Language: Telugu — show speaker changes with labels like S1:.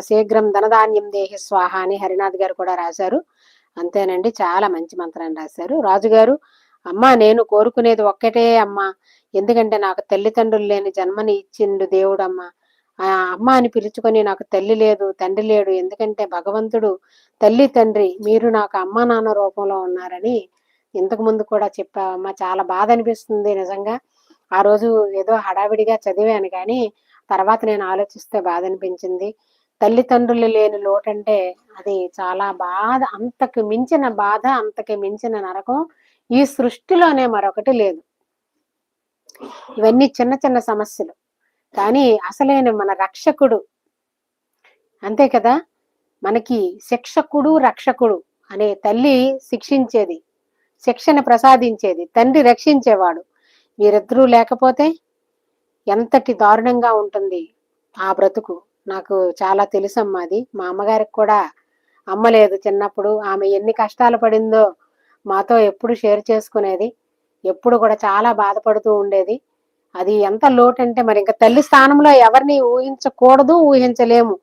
S1: శీఘ్రం ధనధాన్యం దేహి స్వాహ అని హరినాథ్ గారు కూడా రాశారు. అంతేనండి, చాలా మంచి మంత్రాన్ని రాశారు. రాజుగారు, అమ్మా నేను కోరుకునేది ఒక్కటే అమ్మా, ఎందుకంటే నాకు తల్లిదండ్రులు లేని జన్మని ఇచ్చిండు దేవుడమ్మా. ఆ అమ్మ అని పిలుచుకొని నాకు తల్లి లేదు, తండ్రి లేడు, ఎందుకంటే భగవంతుడు తల్లి తండ్రి మీరు నాకు అమ్మా నాన్న రూపంలో ఉన్నారని ఇంతకు ముందు కూడా చెప్పావమ్మా. చాలా బాధ అనిపిస్తుంది నిజంగా. ఆ రోజు ఏదో హడావిడిగా చదివాను కానీ తర్వాత నేను ఆలోచిస్తే బాధ అనిపించింది. తల్లిదండ్రులు లేని లోటంటే అది చాలా బాధ, అంతకు మించిన బాధ, అంతకు మించిన నరకం ఈ సృష్టిలోనే మరొకటి లేదు. ఇవన్నీ చిన్న చిన్న సమస్యలు, కానీ అసలైన మన రక్షకుడు అంతే కదా. మనకి శిక్షకుడు రక్షకుడు అనే తల్లి శిక్షించేది, శిక్షణ ప్రసాదించేది, తండ్రి రక్షించేవాడు. వీరిద్దరూ లేకపోతే ఎంతటి దారుణంగా ఉంటుంది ఆ బ్రతుకు. నాకు చాలా తెలుసమ్మా అది. మా అమ్మగారికి కూడా అమ్మ లేదు చిన్నప్పుడు. ఆమె ఎన్ని కష్టాలు పడిందో మాతో ఎప్పుడు షేర్ చేసుకునేది, ఎప్పుడు కూడా చాలా బాధపడుతూ ఉండేది. అది ఎంత లోటు అంటే మరి ఇంకా తల్లి స్థానంలో ఎవరిని ఊహించకూడదు, ఊహించలేము.